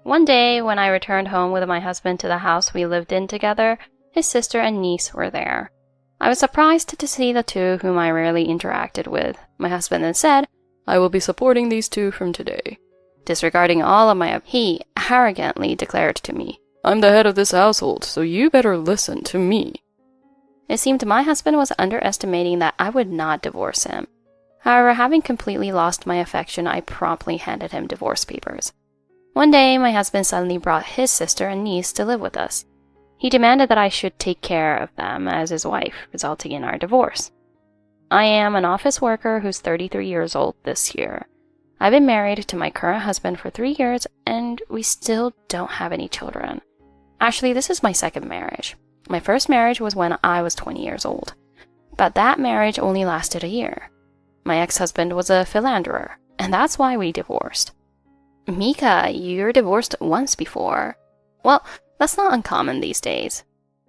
One day, when I returned home with my husband to the house we lived in together, his sister and niece were there. I was surprised to see the two whom I rarely interacted with. My husband then said, "I will be supporting these two from today." Disregarding all of my he arrogantly declared to me, "I'm the head of this household, so you better listen to me." It seemed my husband was underestimating that I would not divorce him. However, having completely lost my affection, I promptly handed him divorce papers. One day, my husband suddenly brought his sister and niece to live with us. He demanded that I should take care of them as his wife, resulting in our divorce. I am an office worker who's 33 years old this year. I've been married to my current husband for 3 years, and we still don't have any children. Actually, this is my second marriage. My first marriage was when I was 20 years old, but that marriage only lasted a year. My ex-husband was a philanderer, and that's why we divorced. Mika, you're divorced once before. Well, that's not uncommon these days.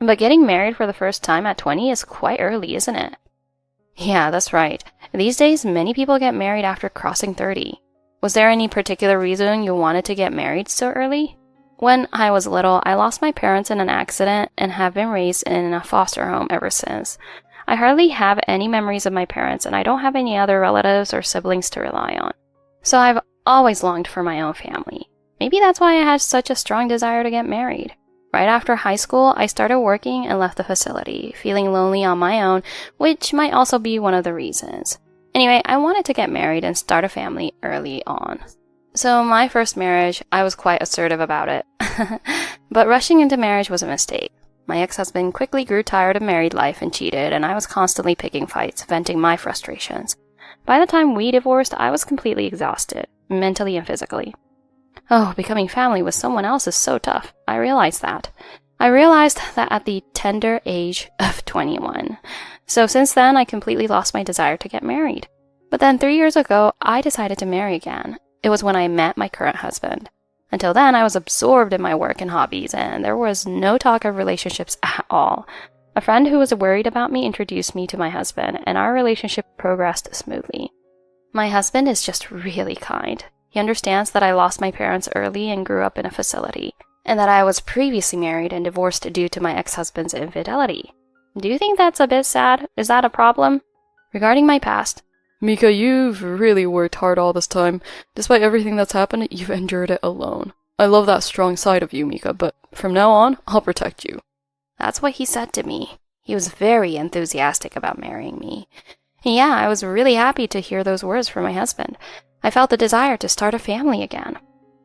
But getting married for the first time at 20 is quite early, isn't it? Yeah, that's right. These days, many people get married after crossing 30. Was there any particular reason you wanted to get married so early? When I was little, I lost my parents in an accident and have been raised in a foster home ever since. I hardly have any memories of my parents, and I don't have any other relatives or siblings to rely on. So I've always longed for my own family. Maybe that's why I had such a strong desire to get married. Right after high school, I started working and left the facility, feeling lonely on my own, which might also be one of the reasons. Anyway, I wanted to get married and start a family early on. So my first marriage, I was quite assertive about it. But rushing into marriage was a mistake. My ex-husband quickly grew tired of married life and cheated, and I was constantly picking fights, venting my frustrations. By the time we divorced, I was completely exhausted, mentally and physically. Oh, becoming family with someone else is so tough. I realized that. At the tender age of 21. So since then, I completely lost my desire to get married. But then 3 years ago, I decided to marry again. It was when I met my current husband. Until then, I was absorbed in my work and hobbies, and there was no talk of relationships at all. A friend who was worried about me introduced me to my husband, and our relationship progressed smoothly. My husband is just really kind. He understands that I lost my parents early and grew up in a facility, and that I was previously married and divorced due to my ex-husband's infidelity. Do you think that's a bit sad? Is that a problem? Regarding my past, Mika, you've really worked hard all this time. Despite everything that's happened, you've endured it alone. I love that strong side of you, Mika, but from now on, I'll protect you. That's what he said to me. He was very enthusiastic about marrying me. And yeah, I was really happy to hear those words from my husband. I felt the desire to start a family again.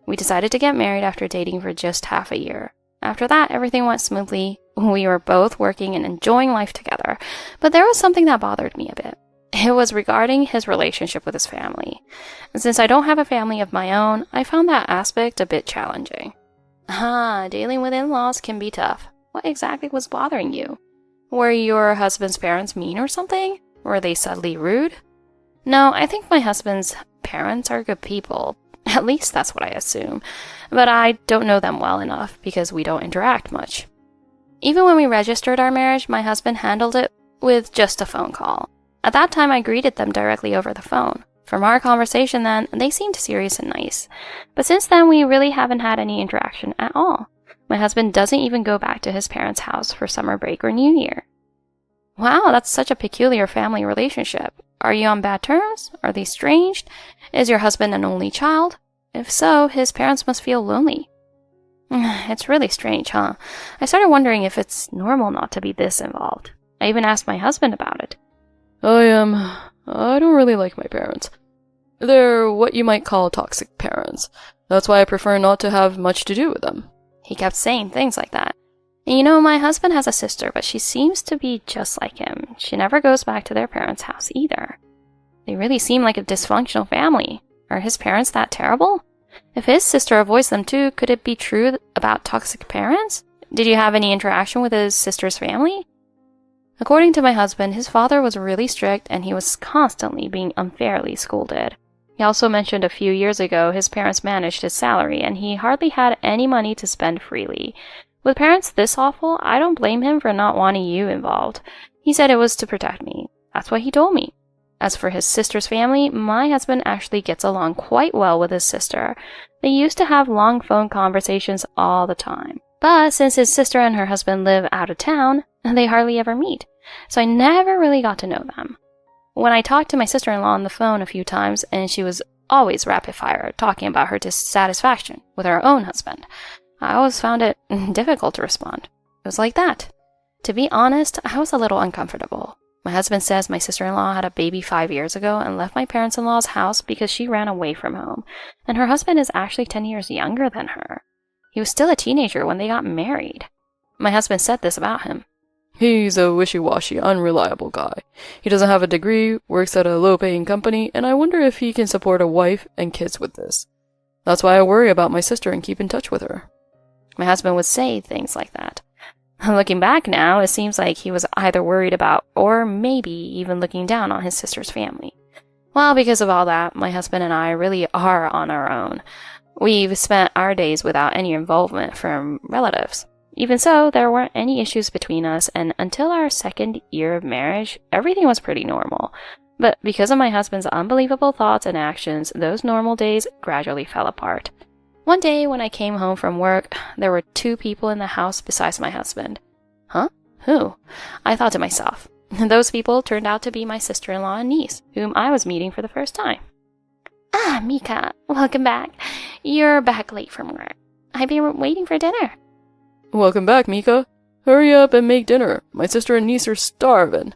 We decided to get married after dating for just half a year. After that, everything went smoothly. We were both working and enjoying life together, but there was something that bothered me a bit. It was regarding his relationship with his family. And since I don't have a family of my own, I found that aspect a bit challenging. Dealing with in-laws can be tough. What exactly was bothering you? Were your husband's parents mean or something? Were they subtly rude? No, I think my husband's parents are good people. At least that's what I assume. But I don't know them well enough because we don't interact much. Even when we registered our marriage, my husband handled it with just a phone call. At that time, I greeted them directly over the phone. From our conversation then, they seemed serious and nice. But since then, we really haven't had any interaction at all. My husband doesn't even go back to his parents' house for summer break or New Year. Wow, that's such a peculiar family relationship. Are you on bad terms? Are they estranged? Is your husband an only child? If so, his parents must feel lonely. It's really strange, huh? I started wondering if it's normal not to be this involved. I even asked my husband about it. I don't really like my parents. They're what you might call toxic parents. That's why I prefer not to have much to do with them. He kept saying things like that. And you know, my husband has a sister, but she seems to be just like him. She never goes back to their parents' house either. They really seem like a dysfunctional family. Are his parents that terrible? If his sister avoids them too, could it be true about toxic parents? Did you have any interaction with his sister's family? According to my husband, his father was really strict and he was constantly being unfairly scolded. He also mentioned a few years ago his parents managed his salary and he hardly had any money to spend freely. With parents this awful, I don't blame him for not wanting you involved. He said it was to protect me. That's what he told me. As for his sister's family, my husband actually gets along quite well with his sister. They used to have long phone conversations all the time. But since his sister and her husband live out of town, they hardly ever meet, so I never really got to know them. When I talked to my sister-in-law on the phone a few times, and she was always rapid-fire, talking about her dissatisfaction with her own husband, I always found it difficult to respond. It was like that. To be honest, I was a little uncomfortable. My husband says my sister-in-law had a baby 5 years ago and left my parents-in-law's house because she ran away from home, and her husband is actually 10 years younger than her. He was still a teenager when they got married. My husband said this about him. He's a wishy-washy, unreliable guy. He doesn't have a degree, works at a low-paying company, and I wonder if he can support a wife and kids with this. That's why I worry about my sister and keep in touch with her. My husband would say things like that. Looking back now, it seems like he was either worried about or maybe even looking down on his sister's family. Well, because of all that, my husband and I really are on our own. We've spent our days without any involvement from relatives. Even so, there weren't any issues between us, and until our 2nd year of marriage, everything was pretty normal. But because of my husband's unbelievable thoughts and actions, those normal days gradually fell apart. One day when I came home from work, there were 2 people in the house besides my husband. Huh? Who? I thought to myself. Those people turned out to be my sister-in-law and niece, whom I was meeting for the first time. Ah, Mika, welcome back. You're back late from work. I've been waiting for dinner. Welcome back, Mika. Hurry up and make dinner. My sister and niece are starving.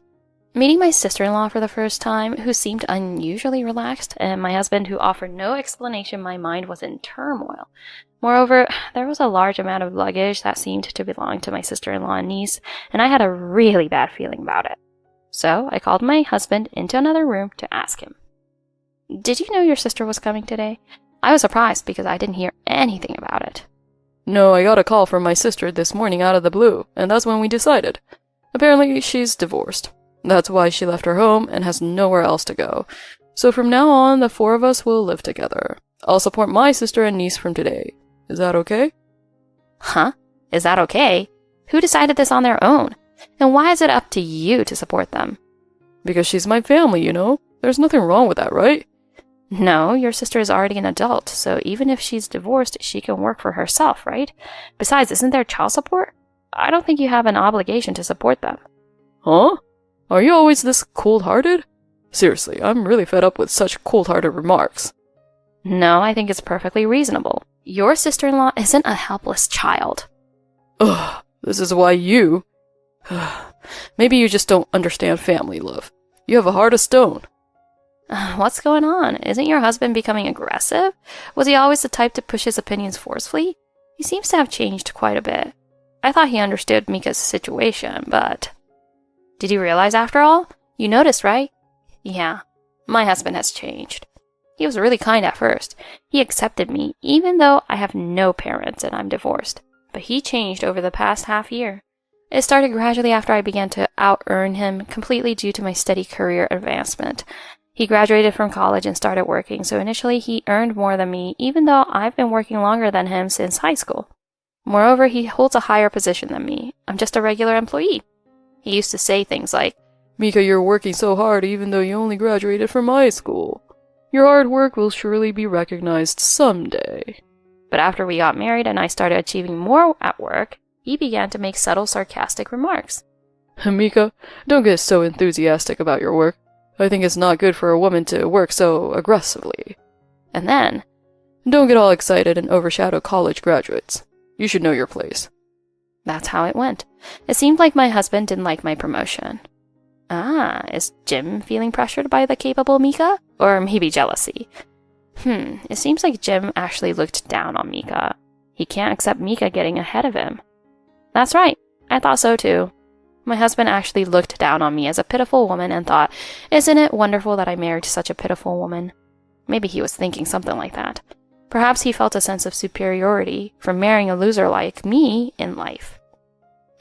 Meeting my sister-in-law for the first time, who seemed unusually relaxed, and my husband who offered no explanation, my mind was in turmoil. Moreover, there was a large amount of luggage that seemed to belong to my sister-in-law and niece, and I had a really bad feeling about it. So I called my husband into another room to ask him. Did you know your sister was coming today? I was surprised because I didn't hear anything about it. No, I got a call from my sister this morning out of the blue, and that's when we decided. Apparently, she's divorced. That's why she left her home and has nowhere else to go. So from now on, the 4 of us will live together. I'll support my sister and niece from today. Is that okay? Huh? Is that okay? Who decided this on their own? And why is it up to you to support them? Because she's my family, you know? There's nothing wrong with that, right? No, your sister is already an adult, so even if she's divorced, she can work for herself, right? Besides, isn't there child support? I don't think you have an obligation to support them. Huh? Are you always this cold-hearted? Seriously, I'm really fed up with such cold-hearted remarks. No, I think it's perfectly reasonable. Your sister-in-law isn't a helpless child. Ugh, this is why you... Maybe you just don't understand family love. You have a heart of stone. What's going on? Isn't your husband becoming aggressive? Was he always the type to push his opinions forcefully? He seems to have changed quite a bit. I thought he understood Mika's situation, but... Did you realize after all? You noticed, right? Yeah, my husband has changed. He was really kind at first. He accepted me, even though I have no parents and I'm divorced. But he changed over the past half year. It started gradually after I began to out-earn him, completely due to my steady career advancement. He graduated from college and started working, so initially he earned more than me, even though I've been working longer than him since high school. Moreover, he holds a higher position than me. I'm just a regular employee. He used to say things like, Mika, you're working so hard even though you only graduated from high school. Your hard work will surely be recognized someday. But after we got married and I started achieving more at work, he began to make subtle, sarcastic remarks. Mika, don't get so enthusiastic about your work. I think it's not good for a woman to work so aggressively. And then, don't get all excited and overshadow college graduates. You should know your place. That's how it went. It seemed like my husband didn't like my promotion. Ah, is Jim feeling pressured by the capable Mika? Or maybe jealousy? It seems like Jim actually looked down on Mika. He can't accept Mika getting ahead of him. That's right, I thought so too. My husband actually looked down on me as a pitiful woman and thought, isn't it wonderful that I married such a pitiful woman? Maybe he was thinking something like that. Perhaps he felt a sense of superiority from marrying a loser like me in life.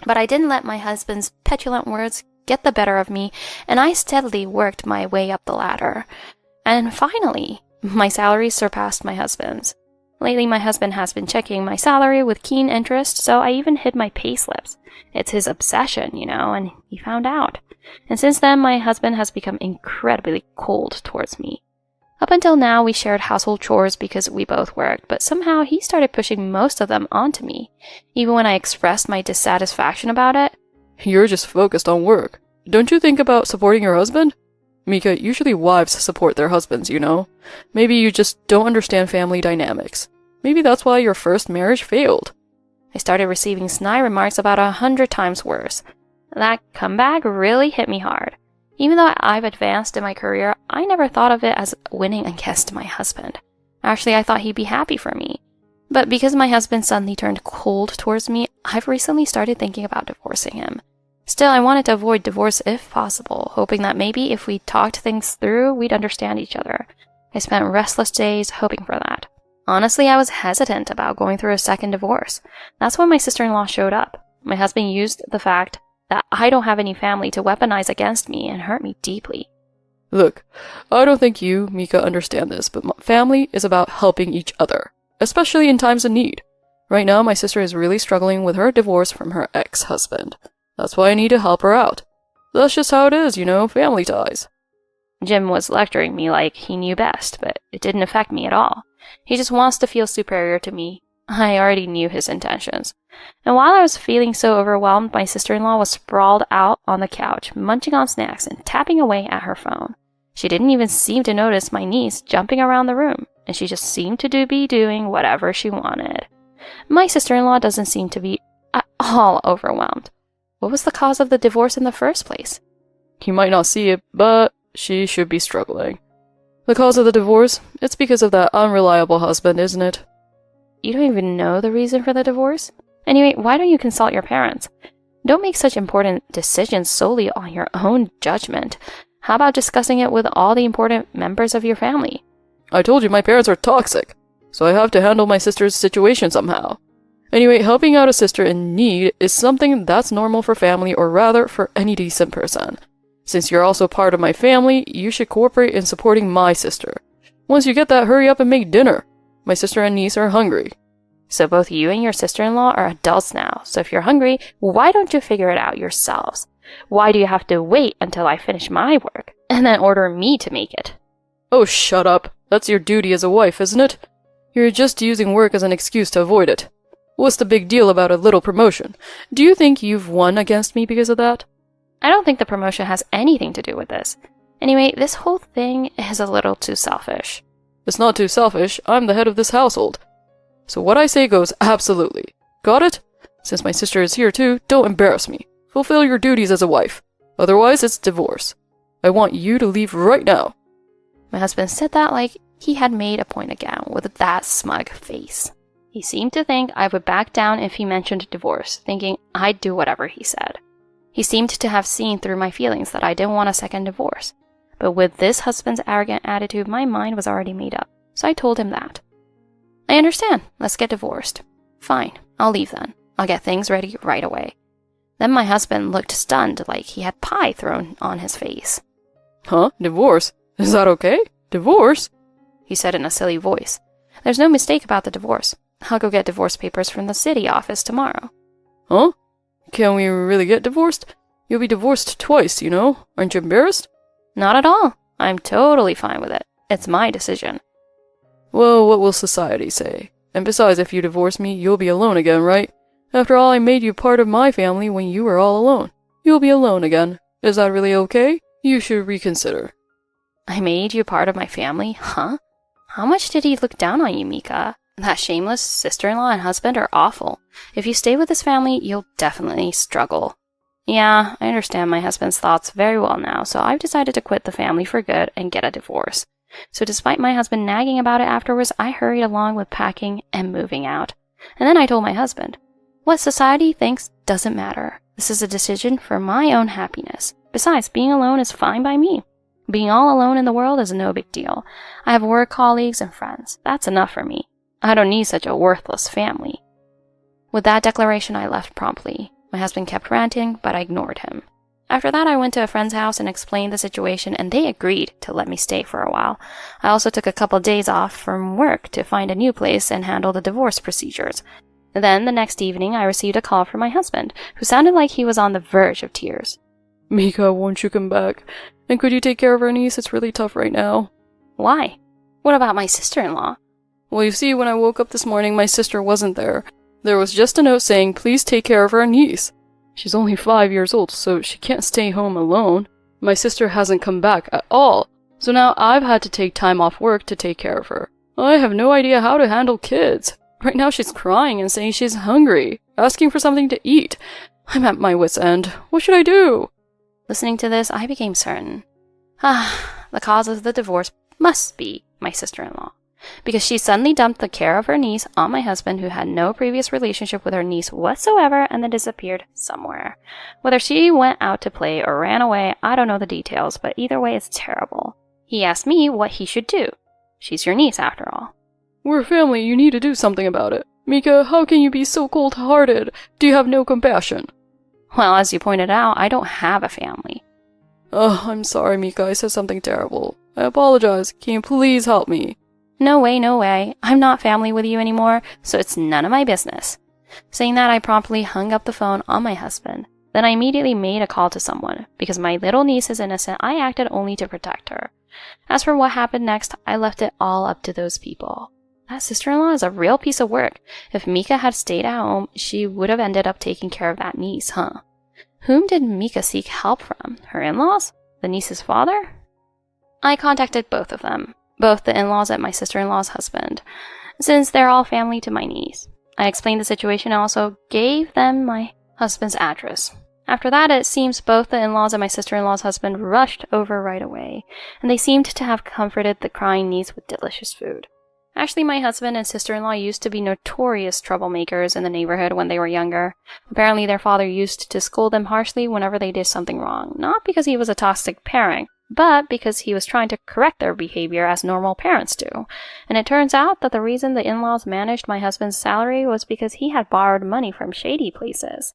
But I didn't let my husband's petulant words get the better of me, and I steadily worked my way up the ladder. And finally, my salary surpassed my husband's. Lately, my husband has been checking my salary with keen interest, so I even hid my payslips. It's his obsession, you know, and he found out. And since then, my husband has become incredibly cold towards me. Up until now, we shared household chores because we both worked, but somehow he started pushing most of them onto me, even when I expressed my dissatisfaction about it. You're just focused on work. Don't you think about supporting your husband? Mika, usually wives support their husbands, you know? Maybe you just don't understand family dynamics. Maybe that's why your first marriage failed. I started receiving snide remarks about 100 times worse. That comeback really hit me hard. Even though I've advanced in my career, I never thought of it as winning against my husband. Actually, I thought he'd be happy for me. But because my husband suddenly turned cold towards me, I've recently started thinking about divorcing him. Still, I wanted to avoid divorce if possible, hoping that maybe if we talked things through, we'd understand each other. I spent restless days hoping for that. Honestly, I was hesitant about going through a second divorce. That's when my sister-in-law showed up. My husband used the fact that I don't have any family to weaponize against me and hurt me deeply. Look, I don't think you, Mika, understand this, but family is about helping each other, especially in times of need. Right now, my sister is really struggling with her divorce from her ex-husband. That's why I need to help her out. That's just how it is, you know, family ties. Jim was lecturing me like he knew best, but it didn't affect me at all. He just wants to feel superior to me. I already knew his intentions. And while I was feeling so overwhelmed, my sister-in-law was sprawled out on the couch, munching on snacks and tapping away at her phone. She didn't even seem to notice my niece jumping around the room, and she just seemed to be doing whatever she wanted. My sister-in-law doesn't seem to be at all overwhelmed. What was the cause of the divorce in the first place? You might not see it, but she should be struggling. The cause of the divorce? It's because of that unreliable husband, isn't it? You don't even know the reason for the divorce? Anyway, why don't you consult your parents? Don't make such important decisions solely on your own judgment. How about discussing it with all the important members of your family? I told you my parents are toxic, so I have to handle my sister's situation somehow. Anyway, helping out a sister in need is something that's normal for family, or rather, for any decent person. Since you're also part of my family, you should cooperate in supporting my sister. Once you get that, hurry up and make dinner. My sister and niece are hungry. So both you and your sister-in-law are adults now, so if you're hungry, why don't you figure it out yourselves? Why do you have to wait until I finish my work, and then order me to make it? Oh, shut up. That's your duty as a wife, isn't it? You're just using work as an excuse to avoid it. What's the big deal about a little promotion? Do you think you've won against me because of that? I don't think the promotion has anything to do with this. Anyway, this whole thing is a little too selfish. It's not too selfish. I'm the head of this household. So what I say goes absolutely. Got it? Since my sister is here too, don't embarrass me. Fulfill your duties as a wife. Otherwise, it's divorce. I want you to leave right now. My husband said that like he had made a point again, with that smug face. He seemed to think I would back down if he mentioned divorce, thinking I'd do whatever he said. He seemed to have seen through my feelings that I didn't want a second divorce. But with this husband's arrogant attitude, my mind was already made up, so I told him that. I understand. Let's get divorced. Fine, I'll leave then. I'll get things ready right away. Then my husband looked stunned, like he had pie thrown on his face. Huh? Divorce? Is that okay? Divorce? He said in a silly voice. There's no mistake about the divorce. I'll go get divorce papers from the city office tomorrow. Huh? Can we really get divorced? You'll be divorced twice, you know? Aren't you embarrassed? Not at all. I'm totally fine with it. It's my decision. Well, what will society say? And besides, if you divorce me, you'll be alone again, right? After all, I made you part of my family when you were all alone. You'll be alone again. Is that really okay? You should reconsider. I made you part of my family? Huh? How much did he look down on you, Mika? That shameless sister-in-law and husband are awful. If you stay with this family, you'll definitely struggle. Yeah, I understand my husband's thoughts very well now, so I've decided to quit the family for good and get a divorce. So despite my husband nagging about it afterwards, I hurried along with packing and moving out. And then I told my husband, what society thinks doesn't matter. This is a decision for my own happiness. Besides, being alone is fine by me. Being all alone in the world is no big deal. I have work colleagues and friends. That's enough for me. I don't need such a worthless family. With that declaration, I left promptly. My husband kept ranting, but I ignored him. After that, I went to a friend's house and explained the situation, and they agreed to let me stay for a while. I also took a couple days off from work to find a new place and handle the divorce procedures. Then, the next evening, I received a call from my husband, who sounded like he was on the verge of tears. Mika, won't you come back? And could you take care of our niece? It's really tough right now. Why? What about my sister-in-law? Well, you see, when I woke up this morning, my sister wasn't there. There was just a note saying, please take care of our niece. She's only 5 years old, so she can't stay home alone. My sister hasn't come back at all, so now I've had to take time off work to take care of her. I have no idea how to handle kids. Right now she's crying and saying she's hungry, asking for something to eat. I'm at my wit's end. What should I do? Listening to this, I became certain. The cause of the divorce must be my sister-in-law, because she suddenly dumped the care of her niece on my husband, who had no previous relationship with her niece whatsoever, and then disappeared somewhere. Whether she went out to play or ran away, I don't know the details, but either way it's terrible. He asked me what he should do. She's your niece, after all. We're family, you need to do something about it. Mika, how can you be so cold-hearted? Do you have no compassion? Well, as you pointed out, I don't have a family. Oh, I'm sorry, Mika, I said something terrible. I apologize. Can you please help me? No way, no way. I'm not family with you anymore, so it's none of my business. Saying that, I promptly hung up the phone on my husband. Then I immediately made a call to someone. Because my little niece is innocent, I acted only to protect her. As for what happened next, I left it all up to those people. That sister-in-law is a real piece of work. If Mika had stayed at home, she would have ended up taking care of that niece, huh? Whom did Mika seek help from? Her in-laws? The niece's father? I contacted both of them. Both the in-laws and my sister-in-law's husband, since they're all family to my niece. I explained the situation and also gave them my husband's address. After that, it seems both the in-laws and my sister-in-law's husband rushed over right away, and they seemed to have comforted the crying niece with delicious food. Actually, my husband and sister-in-law used to be notorious troublemakers in the neighborhood when they were younger. Apparently, their father used to scold them harshly whenever they did something wrong, not because he was a toxic parent, but because he was trying to correct their behavior as normal parents do. And it turns out that the reason the in-laws managed my husband's salary was because he had borrowed money from shady places.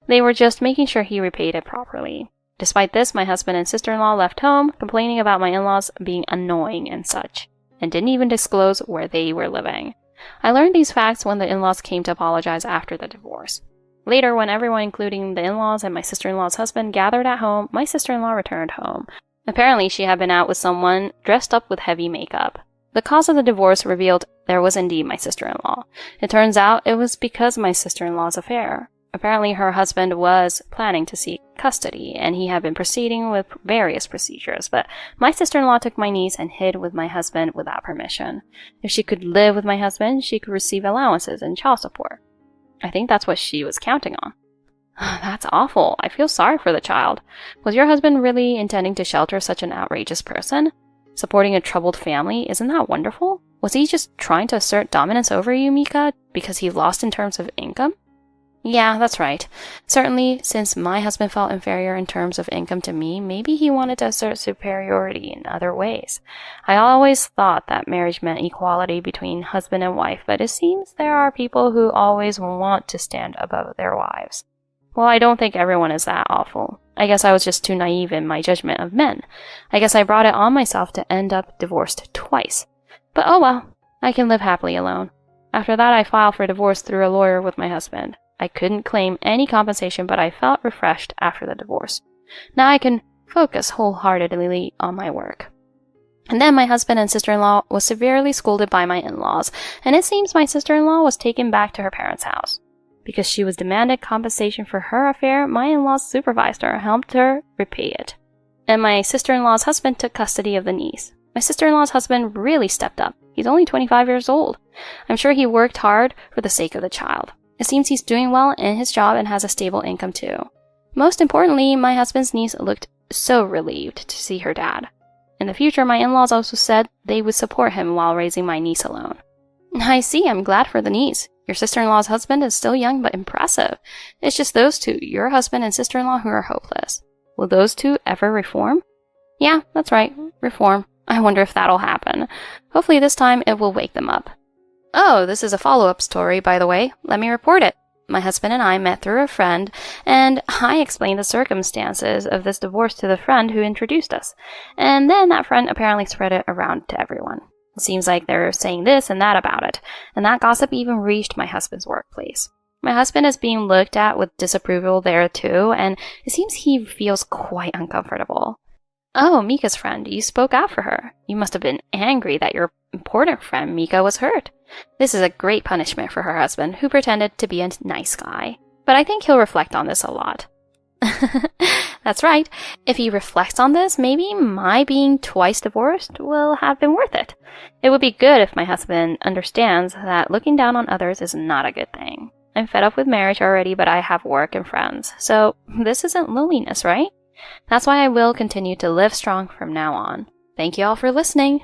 They were just making sure he repaid it properly. Despite this, my husband and sister-in-law left home, complaining about my in-laws being annoying and such, and didn't even disclose where they were living. I learned these facts when the in-laws came to apologize after the divorce. Later, when everyone, including the in-laws and my sister-in-law's husband, gathered at home, my sister-in-law returned home. Apparently, she had been out with someone dressed up with heavy makeup. The cause of the divorce revealed there was indeed my sister-in-law. It turns out it was because of my sister-in-law's affair. Apparently, her husband was planning to seek custody, and he had been proceeding with various procedures, but my sister-in-law took my niece and hid with my husband without permission. If she could live with my husband, she could receive allowances and child support. I think that's what she was counting on. That's awful. I feel sorry for the child. Was your husband really intending to shelter such an outrageous person? Supporting a troubled family, isn't that wonderful? Was he just trying to assert dominance over you, Mika, because he lost in terms of income? Yeah, that's right. Certainly, since my husband felt inferior in terms of income to me, maybe he wanted to assert superiority in other ways. I always thought that marriage meant equality between husband and wife, but it seems there are people who always want to stand above their wives. Well, I don't think everyone is that awful. I guess I was just too naive in my judgment of men. I guess I brought it on myself to end up divorced twice. But oh well, I can live happily alone. After that, I filed for divorce through a lawyer with my husband. I couldn't claim any compensation, but I felt refreshed after the divorce. Now I can focus wholeheartedly on my work. And then my husband and sister-in-law was severely scolded by my in-laws, and it seems my sister-in-law was taken back to her parents' house. Because she was demanded compensation for her affair, my in-laws supervised her and helped her repay it. And my sister-in-law's husband took custody of the niece. My sister-in-law's husband really stepped up. He's only 25 years old. I'm sure he worked hard for the sake of the child. It seems he's doing well in his job and has a stable income too. Most importantly, my husband's niece looked so relieved to see her dad. In the future, my in-laws also said they would support him while raising my niece alone. I see, I'm glad for the niece. Your sister-in-law's husband is still young but impressive. It's just those two, your husband and sister-in-law, who are hopeless. Will those two ever reform? Yeah, that's right, reform. I wonder if that'll happen. Hopefully this time it will wake them up. Oh, this is a follow-up story, by the way. Let me report it. My husband and I met through a friend, and I explained the circumstances of this divorce to the friend who introduced us. And then that friend apparently spread it around to everyone. It seems like they're saying this and that about it, and that gossip even reached my husband's workplace. My husband is being looked at with disapproval there too, and it seems he feels quite uncomfortable. Oh, Mika's friend, you spoke out for her. You must have been angry that your important friend Mika was hurt. This is a great punishment for her husband, who pretended to be a nice guy. But I think he'll reflect on this a lot. That's right. If he reflects on this, maybe my being twice divorced will have been worth it. It would be good if my husband understands that looking down on others is not a good thing. I'm fed up with marriage already, but I have work and friends. So this isn't loneliness, right? That's why I will continue to live strong from now on. Thank you all for listening.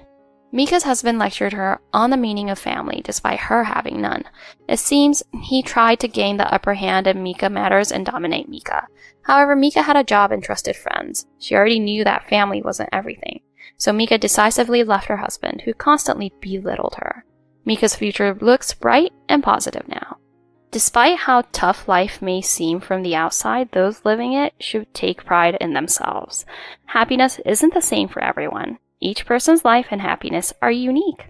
Mika's husband lectured her on the meaning of family despite her having none. It seems he tried to gain the upper hand in Mika matters and dominate Mika. However, Mika had a job and trusted friends. She already knew that family wasn't everything. So Mika decisively left her husband, who constantly belittled her. Mika's future looks bright and positive now. Despite how tough life may seem from the outside, those living it should take pride in themselves. Happiness isn't the same for everyone. Each person's life and happiness are unique.